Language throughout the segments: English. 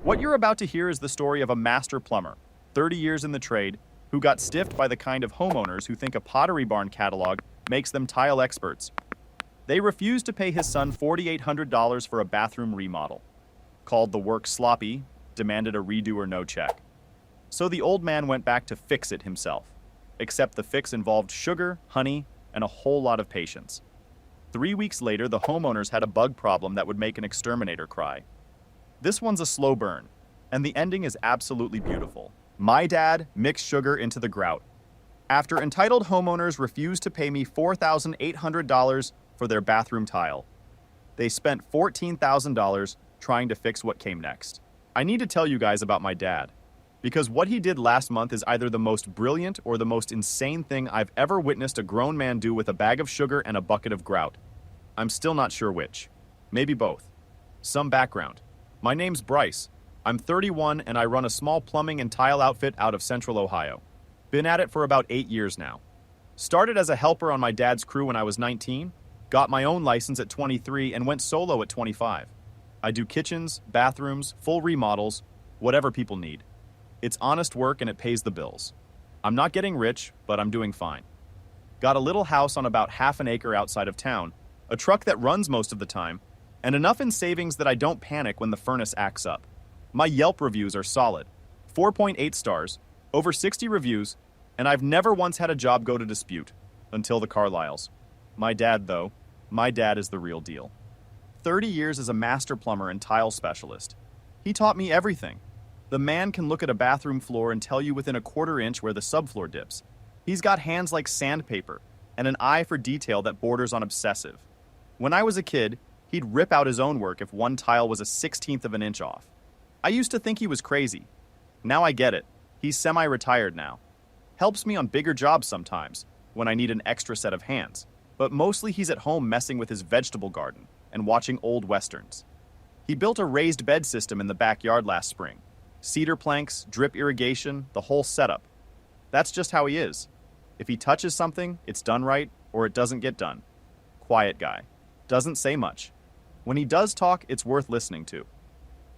What you're about to hear is the story of a master plumber, 30 years in the trade, who got stiffed by the kind of homeowners who think a Pottery Barn catalog makes them tile experts. They refused to pay his son $4,800 for a bathroom remodel, called the work sloppy, demanded a redo or no check. So the old man went back to fix it himself, except the fix involved sugar, honey, and a whole lot of patience. 3 weeks later, the homeowners had a bug problem that would make an exterminator cry. This one's a slow burn, and the ending is absolutely beautiful. My dad mixed sugar into the grout. After entitled homeowners refused to pay me $4,800 for their bathroom tile, they spent $14,000 trying to fix what came next. I need to tell you guys about my dad, because what he did last month is either the most brilliant or the most insane thing I've ever witnessed a grown man do with a bag of sugar and a bucket of grout. I'm still not sure which. Maybe both. Some background. My name's Bryce. I'm 31 and I run a small plumbing and tile outfit out of Central Ohio. Been at it for about 8 years now. Started as a helper on my dad's crew when I was 19, got my own license at 23 and went solo at 25. I do kitchens, bathrooms, full remodels, whatever people need. It's honest work and it pays the bills. I'm not getting rich, but I'm doing fine. Got a little house on about half an acre outside of town, a truck that runs most of the time, and enough in savings that I don't panic when the furnace acts up. My Yelp reviews are solid. 4.8 stars, over 60 reviews, and I've never once had a job go to dispute, until the Carlyles. My dad, though, my dad is the real deal. 30 years as a master plumber and tile specialist. He taught me everything. The man can look at a bathroom floor and tell you within a quarter inch where the subfloor dips. He's got hands like sandpaper, and an eye for detail that borders on obsessive. When I was a kid, he'd rip out his own work if one tile was a 1/16 of an inch off. I used to think he was crazy. Now I get it. He's semi-retired now. Helps me on bigger jobs sometimes, when I need an extra set of hands. But mostly he's at home messing with his vegetable garden and watching old westerns. He built a raised bed system in the backyard last spring. Cedar planks, drip irrigation, the whole setup. That's just how he is. If he touches something, it's done right, or it doesn't get done. Quiet guy. Doesn't say much. When he does talk, it's worth listening to.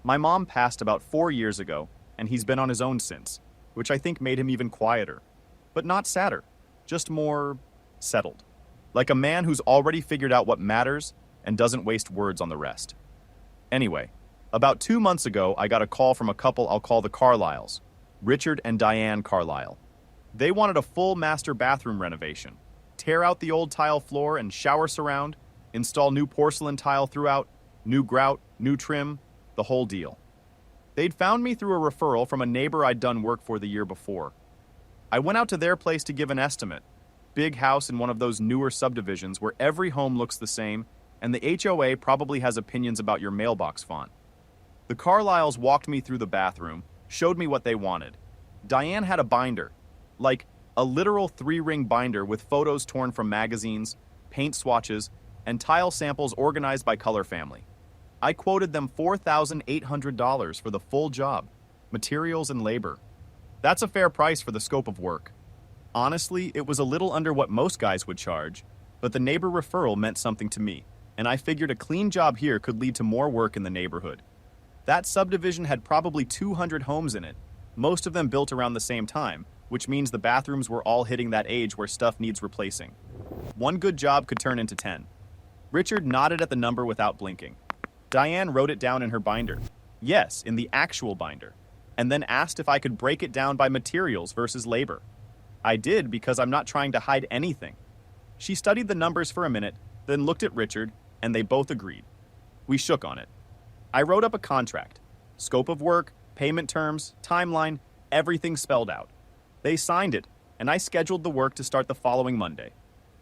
My mom passed about 4 years ago, and he's been on his own since, which I think made him even quieter. But not sadder, just more settled. Like a man who's already figured out what matters and doesn't waste words on the rest. Anyway, about 2 months ago, I got a call from a couple I'll call the Carlyles, Richard and Diane Carlyle. They wanted a full master bathroom renovation. Tear out the old tile floor and shower surround, install new porcelain tile throughout, new grout, new trim, the whole deal. They'd found me through a referral from a neighbor I'd done work for the year before. I went out to their place to give an estimate. Big house in one of those newer subdivisions where every home looks the same, and the HOA probably has opinions about your mailbox font. The Carlyles walked me through the bathroom, showed me what they wanted. Diane had a binder, like a literal 3-ring binder with photos torn from magazines, paint swatches, and tile samples organized by color family. I quoted them $4,800 for the full job, materials and labor. That's a fair price for the scope of work. Honestly, it was a little under what most guys would charge, but the neighbor referral meant something to me, and I figured a clean job here could lead to more work in the neighborhood. That subdivision had probably 200 homes in it, most of them built around the same time, which means the bathrooms were all hitting that age where stuff needs replacing. One good job could turn into 10. Richard nodded at the number without blinking. Diane wrote it down in her binder. Yes, in the actual binder. And then asked if I could break it down by materials versus labor. I did because I'm not trying to hide anything. She studied the numbers for a minute, then looked at Richard, and they both agreed. We shook on it. I wrote up a contract. Scope of work, payment terms, timeline, everything spelled out. They signed it, and I scheduled the work to start the following Monday.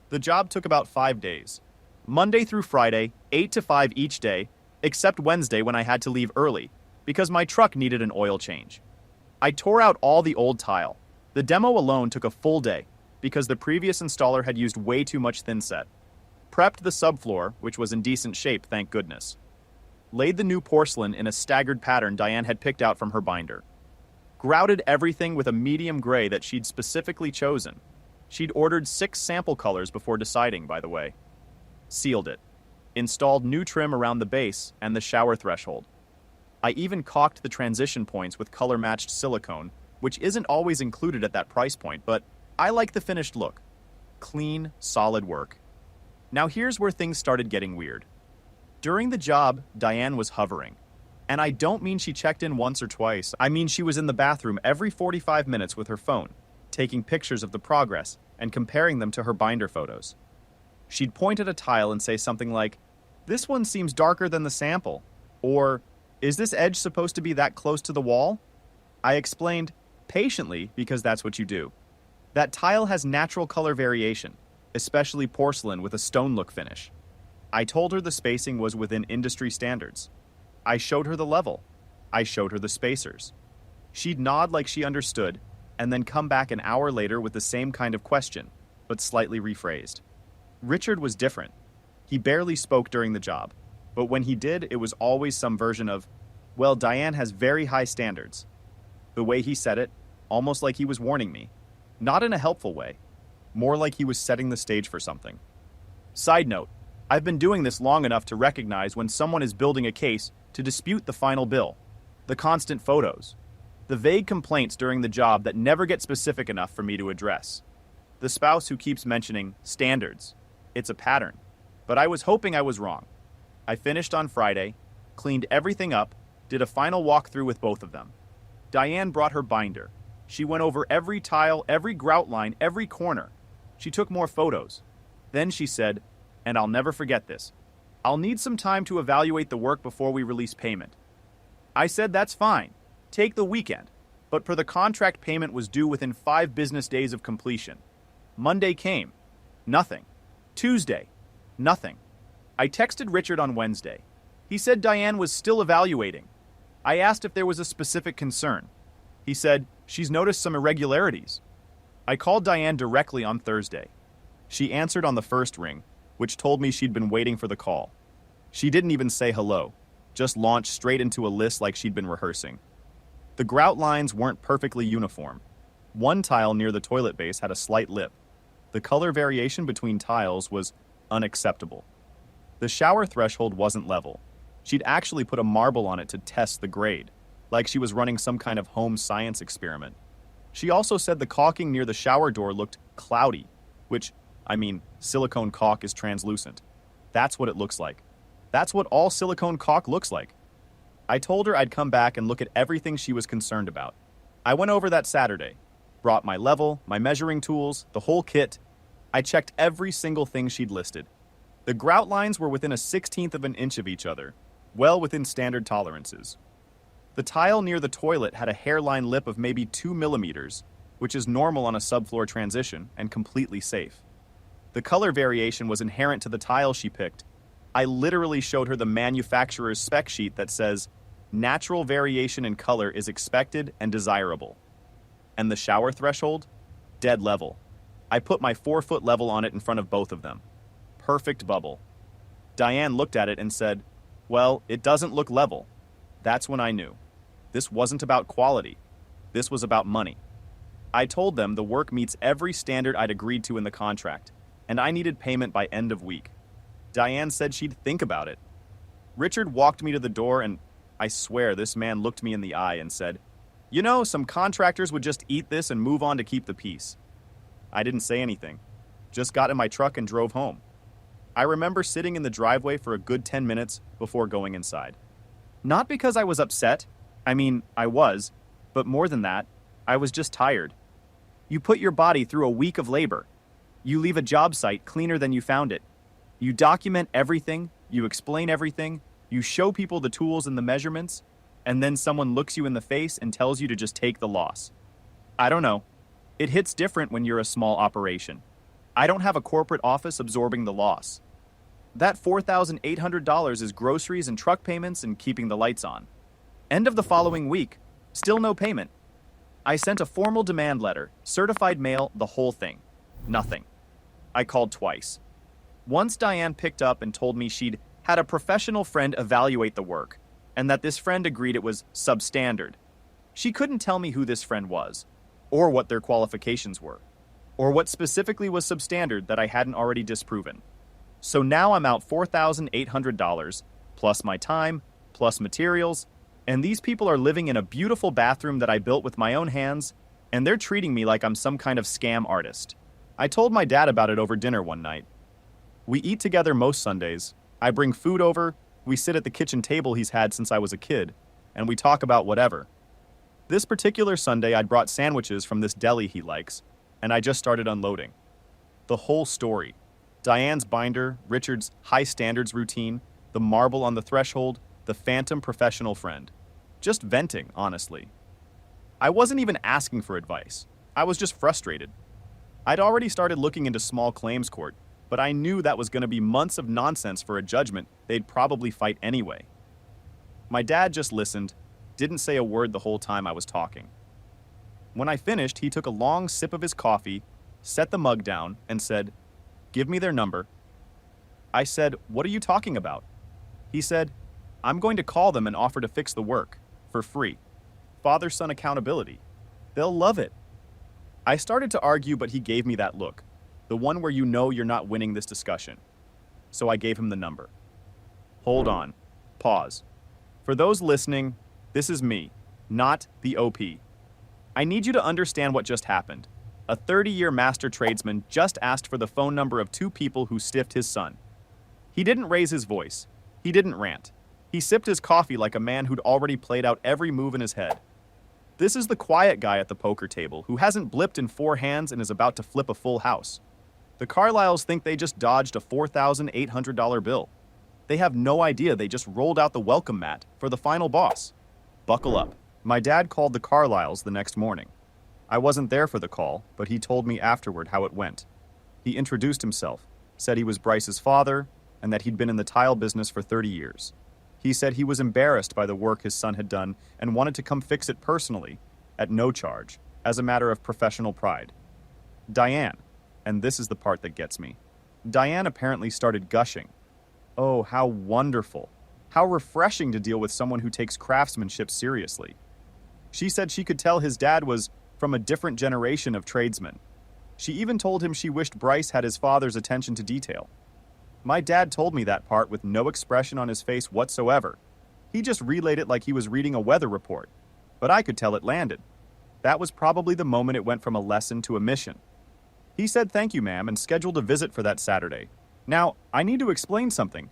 The job took about 5 days. Monday through Friday, 8 to 5 each day, except Wednesday when I had to leave early, because my truck needed an oil change. I tore out all the old tile. The demo alone took a full day, because the previous installer had used way too much thinset. Prepped the subfloor, which was in decent shape, thank goodness. Laid the new porcelain in a staggered pattern Diane had picked out from her binder. Grouted everything with a medium gray that she'd specifically chosen. She'd ordered 6 sample colors before deciding, by the way. Sealed it. Installed new trim around the base and the shower threshold. I even caulked the transition points with color-matched silicone, which isn't always included at that price point, but I like the finished look. Clean, solid work. Now here's where things started getting weird. During the job, Diane was hovering. And I don't mean she checked in once or twice. I mean she was in the bathroom every 45 minutes with her phone, taking pictures of the progress and comparing them to her binder photos. She'd point at a tile and say something like, "This one seems darker than the sample," or, "Is this edge supposed to be that close to the wall?" I explained, patiently, because that's what you do. That tile has natural color variation, especially porcelain with a stone look finish. I told her the spacing was within industry standards. I showed her the level. I showed her the spacers. She'd nod like she understood, and then come back an hour later with the same kind of question, but slightly rephrased. Richard was different. He barely spoke during the job, but when he did, it was always some version of, "Well, Diane has very high standards." The way he said it, almost like he was warning me. Not in a helpful way, more like he was setting the stage for something. Side note, I've been doing this long enough to recognize when someone is building a case to dispute the final bill, the constant photos, the vague complaints during the job that never get specific enough for me to address, the spouse who keeps mentioning standards. It's a pattern, but I was hoping I was wrong. I finished on Friday, cleaned everything up, did a final walkthrough with both of them. Diane brought her binder. She went over every tile, every grout line, every corner. She took more photos. Then she said, and I'll never forget this, "I'll need some time to evaluate the work before we release payment." I said that's fine. Take the weekend. But per the contract, payment was due within 5 business days of completion. Monday came. Nothing. Tuesday. Nothing. I texted Richard on Wednesday. He said Diane was still evaluating. I asked if there was a specific concern. He said, "She's noticed some irregularities." I called Diane directly on Thursday. She answered on the first ring, which told me she'd been waiting for the call. She didn't even say hello, just launched straight into a list like she'd been rehearsing. The grout lines weren't perfectly uniform. One tile near the toilet base had a slight lip. The color variation between tiles was unacceptable. The shower threshold wasn't level. She'd actually put a marble on it to test the grade, like she was running some kind of home science experiment. She also said the caulking near the shower door looked cloudy, which, silicone caulk is translucent. That's what it looks like. That's what all silicone caulk looks like. I told her I'd come back and look at everything she was concerned about. I went over that Saturday, brought my level, my measuring tools, the whole kit. I checked every single thing she'd listed. The grout lines were within a 1/16 of an inch of each other, well within standard tolerances. The tile near the toilet had a hairline lip of maybe 2 millimeters, which is normal on a subfloor transition and completely safe. The color variation was inherent to the tile she picked. I literally showed her the manufacturer's spec sheet that says, "Natural variation in color is expected and desirable." And the shower threshold? Dead level. I put my 4-foot level on it in front of both of them. Perfect bubble. Diane looked at it and said, "Well, it doesn't look level." That's when I knew. This wasn't about quality. This was about money. I told them the work meets every standard I'd agreed to in the contract, and I needed payment by end of week. Diane said she'd think about it. Richard walked me to the door, and I swear this man looked me in the eye and said, "You know, some contractors would just eat this and move on to keep the peace." I didn't say anything, just got in my truck and drove home. I remember sitting in the driveway for a good 10 minutes before going inside. Not because I was upset. I was, but more than that, I was just tired. You put your body through a week of labor. You leave a job site cleaner than you found it. You document everything, you explain everything, you show people the tools and the measurements, and then someone looks you in the face and tells you to just take the loss. I don't know. It hits different when you're a small operation. I don't have a corporate office absorbing the loss. That $4,800 is groceries and truck payments and keeping the lights on. End of the following week, still no payment. I sent a formal demand letter, certified mail, the whole thing. Nothing. I called twice. Once Diane picked up and told me she'd had a professional friend evaluate the work, and that this friend agreed it was substandard. She couldn't tell me who this friend was, or what their qualifications were, or what specifically was substandard that I hadn't already disproven. So now I'm out $4,800, plus my time, plus materials, And these people are living in a beautiful bathroom that I built with my own hands, and they're treating me like I'm some kind of scam artist. I told my dad about it over dinner one night. We eat together most Sundays. I bring food over, we sit at the kitchen table he's had since I was a kid, and we talk about whatever. This particular Sunday, I'd brought sandwiches from this deli he likes, and I just started unloading. The whole story. Diane's binder, Richard's high standards routine, the marble on the threshold, the phantom professional friend. Just venting, honestly. I wasn't even asking for advice. I was just frustrated. I'd already started looking into small claims court, but I knew that was going to be months of nonsense for a judgment they'd probably fight anyway. My dad just listened, didn't say a word the whole time I was talking. When I finished, he took a long sip of his coffee, set the mug down, and said, "Give me their number." I said, "What are you talking about?" He said, "I'm going to call them and offer to fix the work, for free. Father-son accountability. They'll love it." I started to argue, but he gave me that look, the one where you know you're not winning this discussion. So I gave him the number. Hold on. Pause. For those listening, this is me, not the OP. I need you to understand what just happened. A 30-year master tradesman just asked for the phone number of two people who stiffed his son. He didn't raise his voice. He didn't rant. He sipped his coffee like a man who'd already played out every move in his head. This is the quiet guy at the poker table who hasn't blipped in 4 hands and is about to flip a full house. The Carlyles think they just dodged a $4,800 bill. They have no idea they just rolled out the welcome mat for the final boss. Buckle up. My dad called the Carlyles the next morning. I wasn't there for the call, but he told me afterward how it went. He introduced himself, said he was Bryce's father, and that he'd been in the tile business for 30 years. He said he was embarrassed by the work his son had done and wanted to come fix it personally, at no charge, as a matter of professional pride. Diane, and this is the part that gets me, Diane apparently started gushing. Oh, how wonderful. How refreshing to deal with someone who takes craftsmanship seriously. She said she could tell his dad was from a different generation of tradesmen. She even told him she wished Bryce had his father's attention to detail. My dad told me that part with no expression on his face whatsoever. He just relayed it like he was reading a weather report. But I could tell it landed. That was probably the moment it went from a lesson to a mission. He said thank you, ma'am, and scheduled a visit for that Saturday. Now, I need to explain something.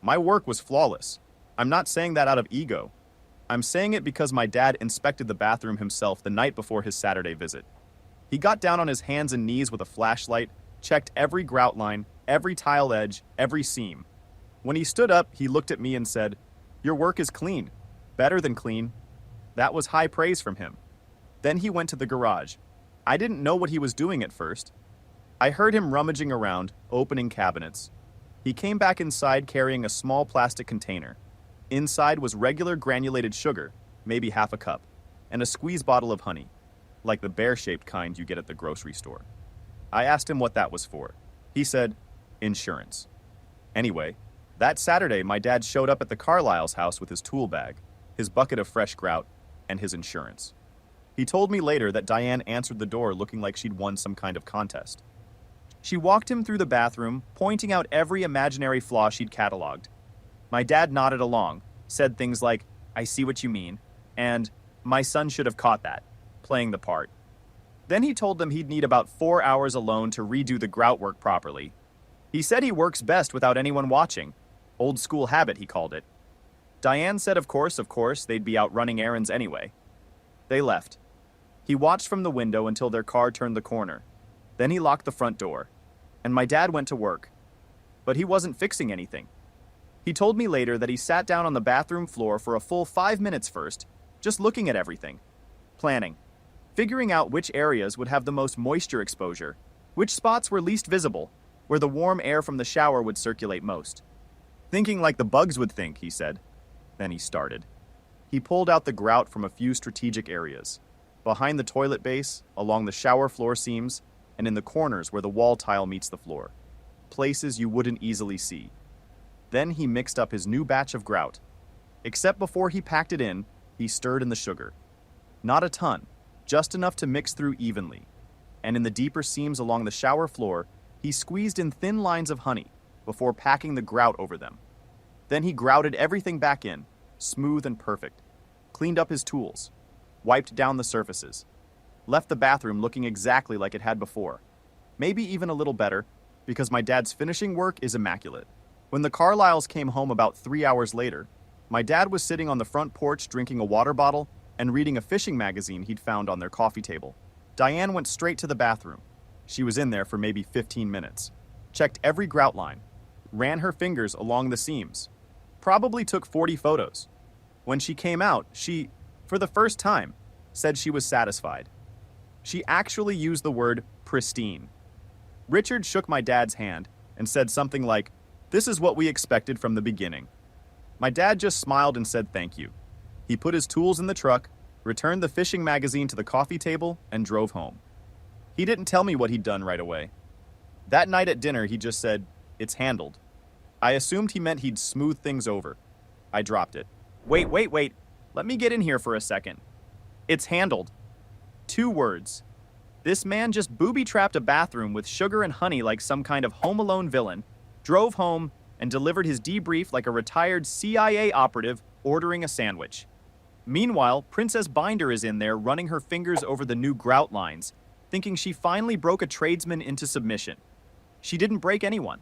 My work was flawless. I'm not saying that out of ego. I'm saying it because my dad inspected the bathroom himself the night before his Saturday visit. He got down on his hands and knees with a flashlight, checked every grout line, every tile edge, every seam. When he stood up, he looked at me and said, "Your work is clean. Better than clean." That was high praise from him. Then he went to the garage. I didn't know what he was doing at first. I heard him rummaging around, opening cabinets. He came back inside carrying a small plastic container. Inside was regular granulated sugar, maybe half a cup, and a squeeze bottle of honey, like the bear-shaped kind you get at the grocery store. I asked him what that was for. He said, "Insurance." Anyway, that Saturday my dad showed up at the Carlyles' house with his tool bag, his bucket of fresh grout, and his insurance. He told me later that Diane answered the door looking like she'd won some kind of contest. She walked him through the bathroom, pointing out every imaginary flaw she'd cataloged. My dad nodded along, said things like, "I see what you mean," and "My son should have caught that," playing the part. Then he told them he'd need about 4 hours alone to redo the grout work properly. He said he works best without anyone watching. Old school habit, he called it. Diane said of course, they'd be out running errands anyway. They left. He watched from the window until their car turned the corner. Then he locked the front door, and my dad went to work. But he wasn't fixing anything. He told me later that he sat down on the bathroom floor for a full 5 minutes first, just looking at everything, planning, figuring out which areas would have the most moisture exposure, which spots were least visible, where the warm air from the shower would circulate most. Thinking like the bugs would think, he said. Then he started. He pulled out the grout from a few strategic areas, behind the toilet base, along the shower floor seams, and in the corners where the wall tile meets the floor, places you wouldn't easily see. Then he mixed up his new batch of grout. Except before he packed it in, he stirred in the sugar. Not a ton, just enough to mix through evenly. And in the deeper seams along the shower floor, he squeezed in thin lines of honey before packing the grout over them. Then he grouted everything back in, smooth and perfect. cleaned up his tools, wiped down the surfaces, left the bathroom looking exactly like it had before. Maybe even a little better, because my dad's finishing work is immaculate. When the Carlyles came home about 3 hours later, my dad was sitting on the front porch drinking a water bottle and reading a fishing magazine he'd found on their coffee table. Diane went straight to the bathroom. She was in there for maybe 15 minutes. Checked every grout line, ran her fingers along the seams, probably took 40 photos. When she came out, she, for the first time, said she was satisfied. She actually used the word pristine. Richard shook my dad's hand and said something like, "This is what we expected from the beginning." My dad just smiled and said thank you. He put his tools in the truck, returned the fishing magazine to the coffee table, and drove home. He didn't tell me what he'd done right away. That night at dinner, he just said, "It's handled." I assumed he meant he'd smooth things over. I dropped it. Wait. Let me get in here for a second. It's handled. 2 words. This man just booby-trapped a bathroom with sugar and honey like some kind of Home Alone villain, drove home, and delivered his debrief like a retired CIA operative ordering a sandwich. Meanwhile, Princess Binder is in there running her fingers over the new grout lines, thinking she finally broke a tradesman into submission. She didn't break anyone.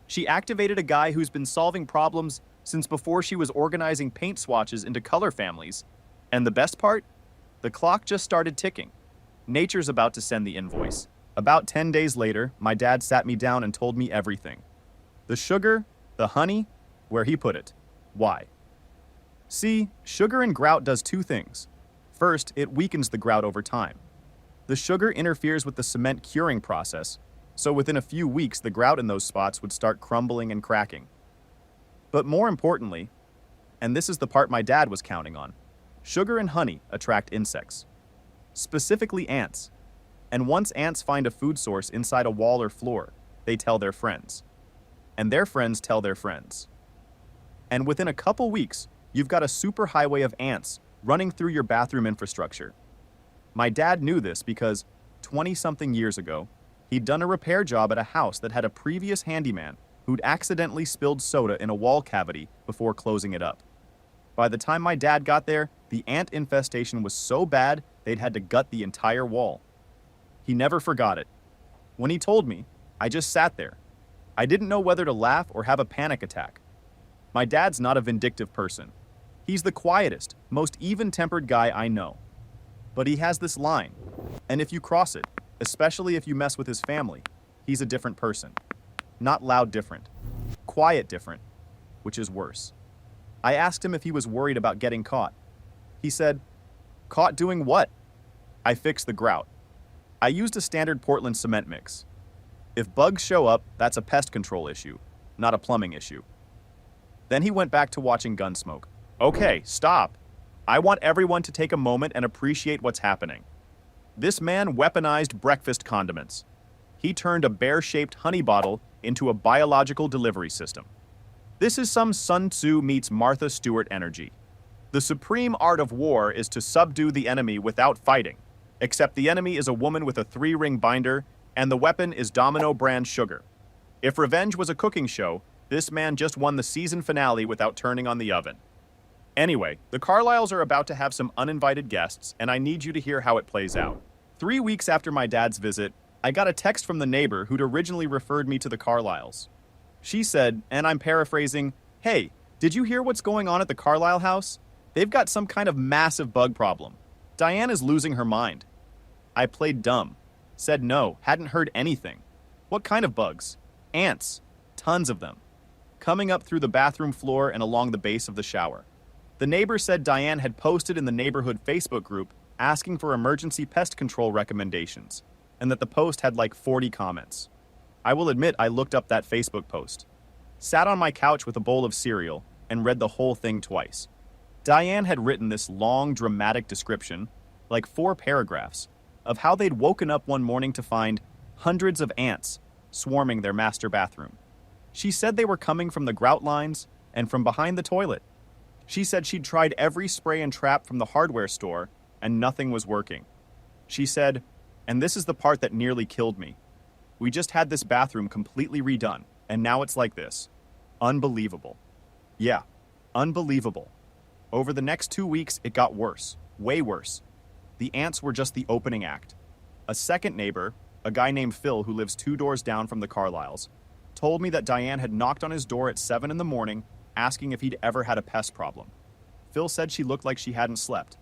She activated a guy who's been solving problems since before she was organizing paint swatches into color families. And the best part? The clock just started ticking. Nature's about to send the invoice. About 10 days later, my dad sat me down and told me everything. The sugar, the honey, where he put it. Why? See, sugar in grout does 2 things. First, it weakens the grout over time. The sugar interferes with the cement curing process, so within a few weeks the grout in those spots would start crumbling and cracking. But more importantly, and this is the part my dad was counting on, sugar and honey attract insects. Specifically ants. And once ants find a food source inside a wall or floor, they tell their friends. And their friends tell their friends. And within a couple weeks, you've got a superhighway of ants running through your bathroom infrastructure. My dad knew this because 20-something years ago, he'd done a repair job at a house that had a previous handyman who'd accidentally spilled soda in a wall cavity before closing it up. By the time my dad got there, the ant infestation was so bad they'd had to gut the entire wall. He never forgot it. When he told me, I just sat there. I didn't know whether to laugh or have a panic attack. My dad's not a vindictive person. He's the quietest, most even-tempered guy I know. But he has this line, and if you cross it, especially if you mess with his family, he's a different person. Not loud different, quiet different, which is worse. I asked him if he was worried about getting caught. He said, "Caught doing what?" I fixed the grout. I used a standard Portland cement mix. If bugs show up, that's a pest control issue, not a plumbing issue. Then he went back to watching Gunsmoke. Okay, stop. I want everyone to take a moment and appreciate what's happening. This man weaponized breakfast condiments. He turned a bear-shaped honey bottle into a biological delivery system. This is some Sun Tzu meets Martha Stewart energy. The supreme art of war is to subdue the enemy without fighting, except the enemy is a woman with a 3-ring binder, and the weapon is Domino brand sugar. If revenge was a cooking show, this man just won the season finale without turning on the oven. Anyway, the Carlyles are about to have some uninvited guests, and I need you to hear how it plays out. 3 weeks after my dad's visit, I got a text from the neighbor who'd originally referred me to the Carlyles. She said, and I'm paraphrasing, "Hey, did you hear what's going on at the Carlyle house? They've got some kind of massive bug problem. Diane is losing her mind." I played dumb. Said no, hadn't heard anything. What kind of bugs? Ants. Tons of them. Coming up through the bathroom floor and along the base of the shower. The neighbor said Diane had posted in the neighborhood Facebook group asking for emergency pest control recommendations, and that the post had like 40 comments. I will admit I looked up that Facebook post. Sat on my couch with a bowl of cereal and read the whole thing twice. Diane had written this long, dramatic description, like 4 paragraphs, of how they'd woken up one morning to find hundreds of ants swarming their master bathroom. She said they were coming from the grout lines and from behind the toilet. She said she'd tried every spray and trap from the hardware store and nothing was working. She said, and this is the part that nearly killed me, "We just had this bathroom completely redone, and now it's like this. Unbelievable." Yeah, unbelievable. Over the next 2 weeks, it got worse, way worse. The ants were just the opening act. A second neighbor, a guy named Phil who lives 2 doors down from the Carlyles, told me that Diane had knocked on his door at 7 in the morning asking if he'd ever had a pest problem. Phil said she looked like she hadn't slept.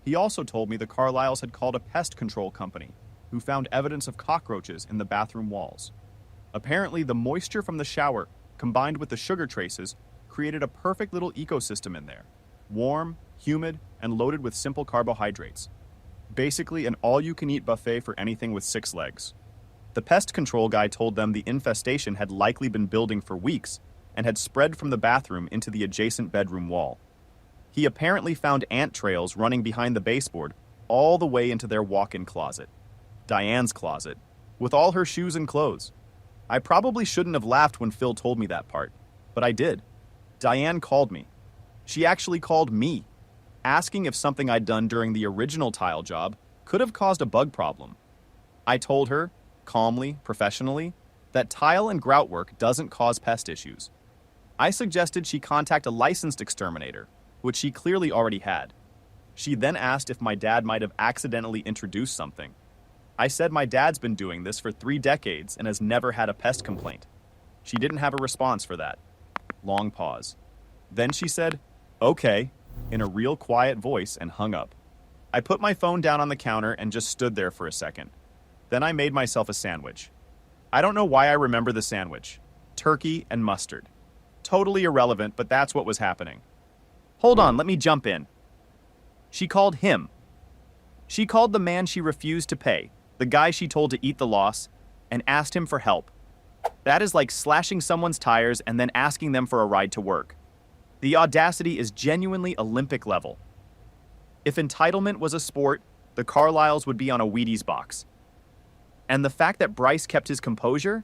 He also told me the Carlyles had called a pest control company who found evidence of cockroaches in the bathroom walls. Apparently, the moisture from the shower, combined with the sugar traces, created a perfect little ecosystem in there. Warm, humid, and loaded with simple carbohydrates. Basically, an all-you-can-eat buffet for anything with 6 legs. The pest control guy told them the infestation had likely been building for weeks and had spread from the bathroom into the adjacent bedroom wall. He apparently found ant trails running behind the baseboard all the way into their walk-in closet. Diane's closet, with all her shoes and clothes. I probably shouldn't have laughed when Phil told me that part, but I did. Diane called me. She actually called me, asking if something I'd done during the original tile job could have caused a bug problem. I told her, calmly, professionally, that tile and grout work doesn't cause pest issues. I suggested she contact a licensed exterminator, which she clearly already had. She then asked if my dad might have accidentally introduced something. I said my dad's been doing this for 3 decades and has never had a pest complaint. She didn't have a response for that. Long pause. Then she said, "Okay," in a real quiet voice and hung up. I put my phone down on the counter and just stood there for a second. Then I made myself a sandwich. I don't know why I remember the sandwich. Turkey and mustard. Totally irrelevant, but that's what was happening. Hold on, let me jump in. She called him. She called the man she refused to pay, the guy she told to eat the loss, and asked him for help. That is like slashing someone's tires and then asking them for a ride to work. The audacity is genuinely Olympic level. If entitlement was a sport, the Carlyles would be on a Wheaties box. And the fact that Bryce kept his composure?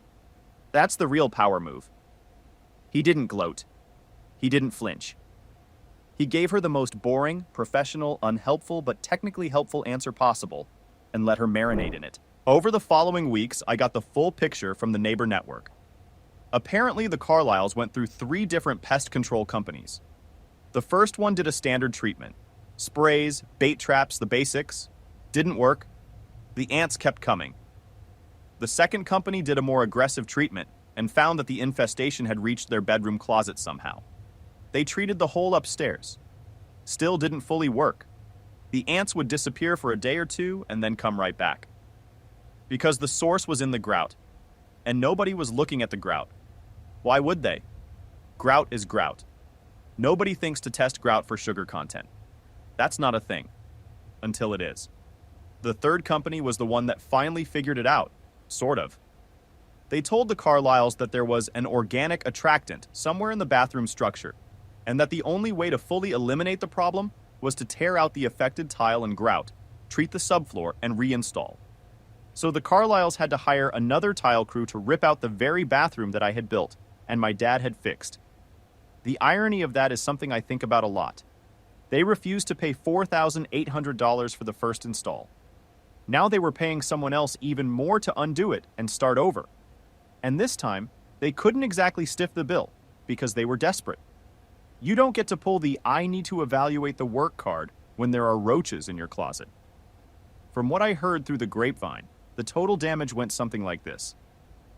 That's the real power move. He didn't gloat. He didn't flinch. He gave her the most boring, professional, unhelpful, but technically helpful answer possible, and let her marinate in it. Over the following weeks, I got the full picture from the neighbor network. Apparently, the Carlyles went through 3 different pest control companies. The first one did a standard treatment. Sprays, bait traps, the basics. Didn't work. The ants kept coming. The second company did a more aggressive treatment and found that the infestation had reached their bedroom closet somehow. They treated the whole upstairs. Still didn't fully work. The ants would disappear for a day or 2 and then come right back. Because the source was in the grout, and nobody was looking at the grout. Why would they? Grout is grout. Nobody thinks to test grout for sugar content. That's not a thing. Until it is. The third company was the one that finally figured it out. Sort of. They told the Carlyles that there was an organic attractant somewhere in the bathroom structure, and that the only way to fully eliminate the problem was to tear out the affected tile and grout, treat the subfloor, and reinstall. So the Carlyles had to hire another tile crew to rip out the very bathroom that I had built and my dad had fixed. The irony of that is something I think about a lot. They refused to pay $4,800 for the first install. Now they were paying someone else even more to undo it and start over. And this time, they couldn't exactly stiff the bill because they were desperate. You don't get to pull the "I need to evaluate the work" card when there are roaches in your closet. From what I heard through the grapevine, the total damage went something like this.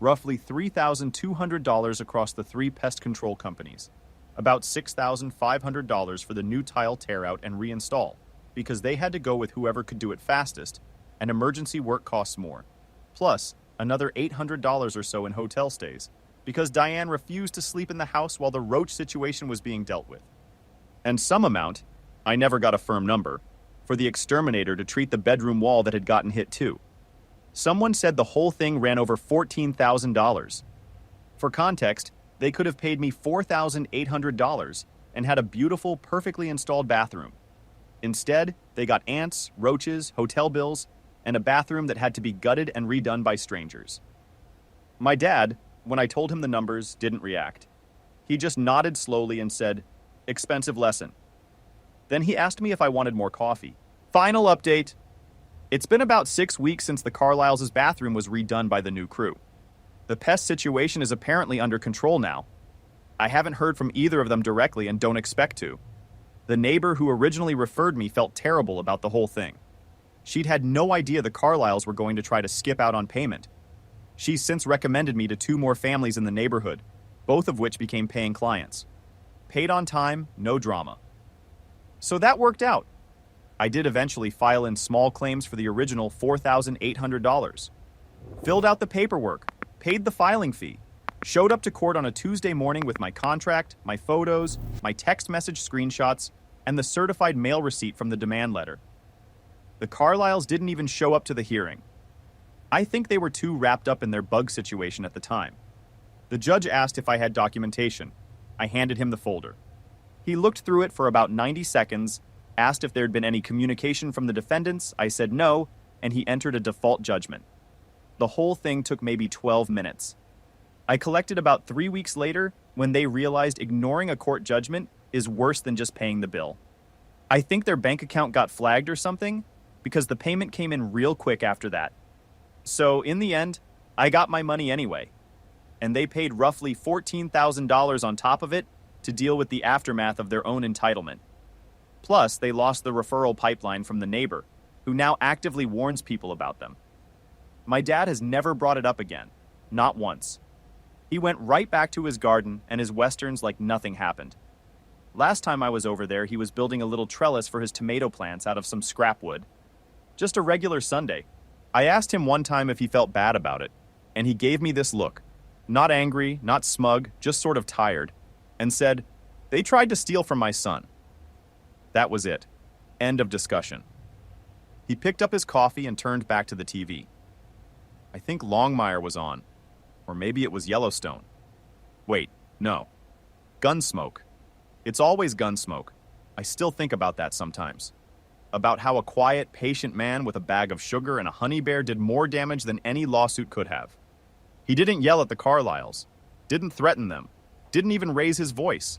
Roughly $3,200 across the 3 pest control companies. About $6,500 for the new tile tear-out and reinstall, because they had to go with whoever could do it fastest, and emergency work costs more. Plus, another $800 or so in hotel stays, because Diane refused to sleep in the house while the roach situation was being dealt with. And some amount, I never got a firm number, for the exterminator to treat the bedroom wall that had gotten hit too. Someone said the whole thing ran over $14,000. For context, they could have paid me $4,800 and had a beautiful, perfectly installed bathroom. Instead, they got ants, roaches, hotel bills, and a bathroom that had to be gutted and redone by strangers. My dad, when I told him the numbers, didn't react. He just nodded slowly and said, "Expensive lesson." Then he asked me if I wanted more coffee. Final update. It's been about 6 weeks since the Carlyles' bathroom was redone by the new crew. The pest situation is apparently under control now. I haven't heard from either of them directly and don't expect to. The neighbor who originally referred me felt terrible about the whole thing. She'd had no idea the Carlyles were going to try to skip out on payment. She's since recommended me to 2 more families in the neighborhood, both of which became paying clients. Paid on time, no drama. So that worked out. I did eventually file in small claims for the original $4,800. Filled out the paperwork, paid the filing fee, showed up to court on a Tuesday morning with my contract, my photos, my text message screenshots, and the certified mail receipt from the demand letter. The Carlyles didn't even show up to the hearing. I think they were too wrapped up in their bug situation at the time. The judge asked if I had documentation. I handed him the folder. He looked through it for about 90 seconds, asked if there had been any communication from the defendants. I said no, and he entered a default judgment. The whole thing took maybe 12 minutes. I collected about 3 weeks later when they realized ignoring a court judgment is worse than just paying the bill. I think their bank account got flagged or something because the payment came in real quick after that. So in the end, I got my money anyway. And they paid roughly $14,000 on top of it to deal with the aftermath of their own entitlement. Plus, they lost the referral pipeline from the neighbor, who now actively warns people about them. My dad has never brought it up again, not once. He went right back to his garden and his westerns like nothing happened. Last time I was over there, he was building a little trellis for his tomato plants out of some scrap wood. Just a regular Sunday. I asked him one time if he felt bad about it, and he gave me this look. Not angry, not smug, just sort of tired, and said, "They tried to steal from my son." That was it. End of discussion. He picked up his coffee and turned back to the TV. I think Longmire was on. Or maybe it was Yellowstone. Wait, no. Gunsmoke. It's always Gunsmoke. I still think about that sometimes. About how a quiet, patient man with a bag of sugar and a honey bear did more damage than any lawsuit could have. He didn't yell at the Carlyles, didn't threaten them, didn't even raise his voice.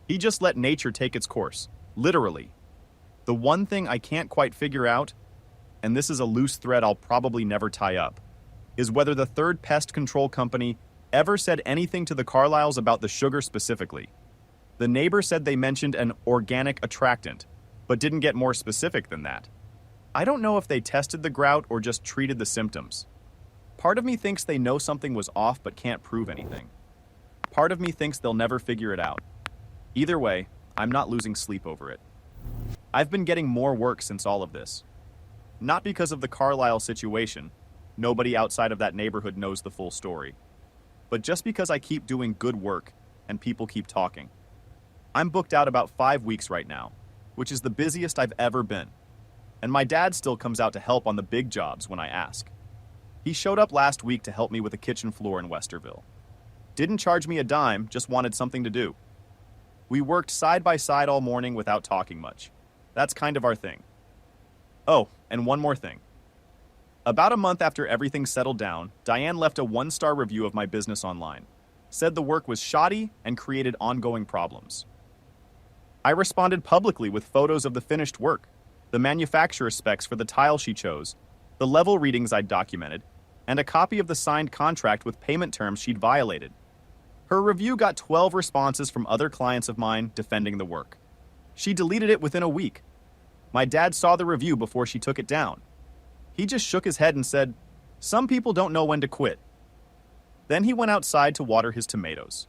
He just let nature take its course, literally. The one thing I can't quite figure out, and this is a loose thread I'll probably never tie up, is whether the third pest control company ever said anything to the Carlyles about the sugar specifically. The neighbor said they mentioned an organic attractant, but didn't get more specific than that. I don't know if they tested the grout or just treated the symptoms. Part of me thinks they know something was off but can't prove anything. Part of me thinks they'll never figure it out. Either way, I'm not losing sleep over it. I've been getting more work since all of this. Not because of the Carlyle situation. Nobody outside of that neighborhood knows the full story. But just because I keep doing good work and people keep talking. I'm booked out about 5 weeks right now, which is the busiest I've ever been. And my dad still comes out to help on the big jobs when I ask. He showed up last week to help me with a kitchen floor in Westerville. Didn't charge me a dime, just wanted something to do. We worked side by side all morning without talking much. That's kind of our thing. Oh, and one more thing. About a month after everything settled down, Diane left a 1-star review of my business online. Said the work was shoddy and created ongoing problems. I responded publicly with photos of the finished work, the manufacturer specs for the tile she chose, the level readings I'd documented, and a copy of the signed contract with payment terms she'd violated. Her review got 12 responses from other clients of mine defending the work. She deleted it within a week. My dad saw the review before she took it down. He just shook his head and said, "Some people don't know when to quit." Then he went outside to water his tomatoes.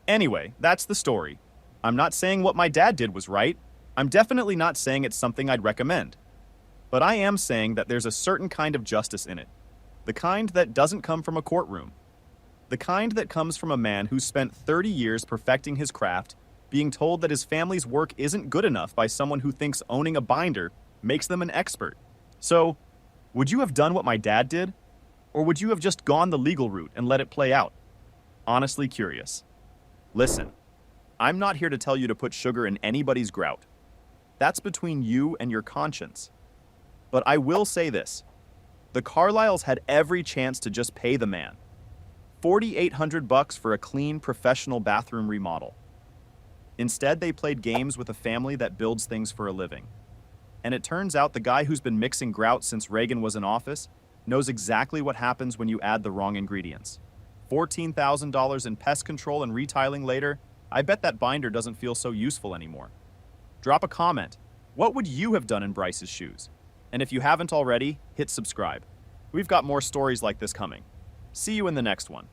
Anyway, that's the story. I'm not saying what my dad did was right. I'm definitely not saying it's something I'd recommend. But I am saying that there's a certain kind of justice in it. The kind that doesn't come from a courtroom. The kind that comes from a man who spent 30 years perfecting his craft, being told that his family's work isn't good enough by someone who thinks owning a binder makes them an expert. So, would you have done what my dad did? Or would you have just gone the legal route and let it play out? Honestly curious. Listen, I'm not here to tell you to put sugar in anybody's grout. That's between you and your conscience. But I will say this. The Carlyles had every chance to just pay the man. $4,800 for a clean, professional bathroom remodel. Instead, they played games with a family that builds things for a living. And it turns out the guy who's been mixing grout since Reagan was in office knows exactly what happens when you add the wrong ingredients. $14,000 in pest control and retiling later, I bet that binder doesn't feel so useful anymore. Drop a comment. What would you have done in Bryce's shoes? And if you haven't already, hit subscribe. We've got more stories like this coming. See you in the next one.